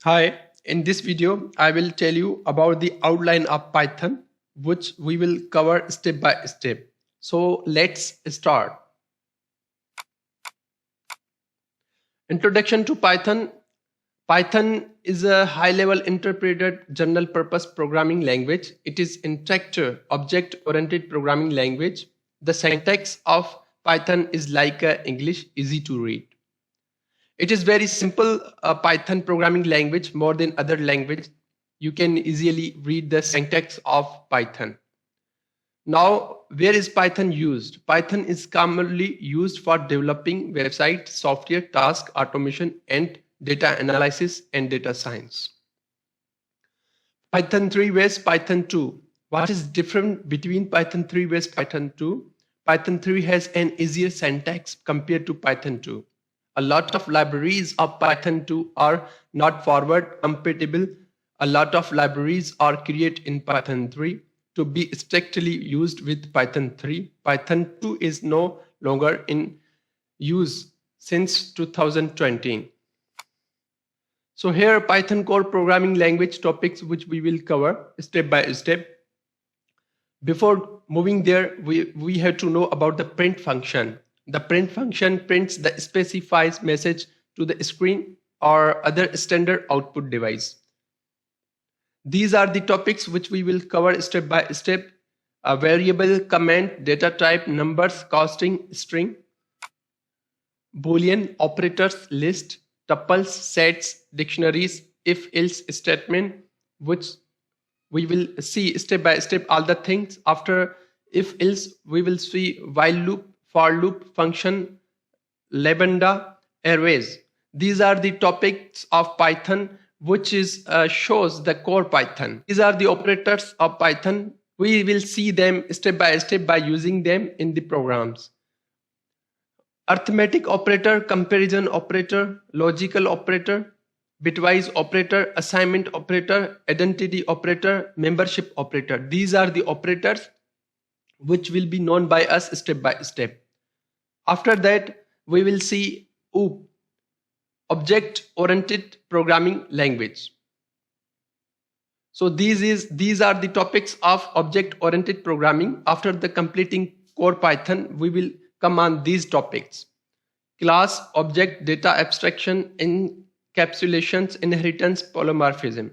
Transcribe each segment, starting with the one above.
Hi, in this video, I will tell you about the outline of Python, which we will cover step by step. So let's start. Introduction to Python. Python is a high-level interpreted general-purpose programming language. It is interactive, object-oriented programming language. The syntax of Python is like English, easy to read. It is very simple Python programming language, more than other language. You can easily read the syntax of Python. Now, where is Python used? Python is commonly used for developing website, software, task automation, and data analysis and data science. Python 3 vs Python 2. What is different between Python 3 vs Python 2? Python 3 has an easier syntax compared to Python 2. A lot of libraries of Python 2 are not forward compatible. A lot of libraries are created in Python 3 to be strictly used with Python 3. Python 2 is no longer in use since 2020. So here Python core programming language topics which we will cover step by step. Before moving there, we have to know about the print function. The print function prints the specifies message to the screen or other standard output device. These are the topics which we will cover step by step. A variable, comment, data type, numbers, casting, string, boolean, operators, list, tuples, sets, dictionaries, if-else statement, which we will see step by step all the things. After if-else, we will see while loop, for loop, function, lambda, arrays. These are the topics of Python which is shows the core Python. These are the operators of Python. We will see them step by using them in the programs. Arithmetic operator, comparison operator, logical operator, bitwise operator, assignment operator, identity operator, membership operator. These are the operators which will be known by us step by step. After that, we will see OOP, object-oriented programming language. So these are the topics of object-oriented programming. After the completing core Python, we will come on these topics: class, object, data abstraction, encapsulations, inheritance, polymorphism.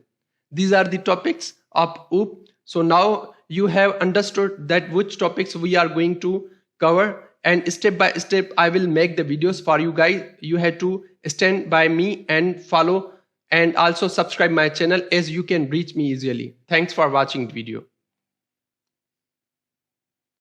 These are the topics of OOP. So now you have understood that which topics we are going to cover, and step by step I will make the videos for you guys. You have to stand by me and follow and also subscribe my channel as you can reach me easily. Thanks for watching the video.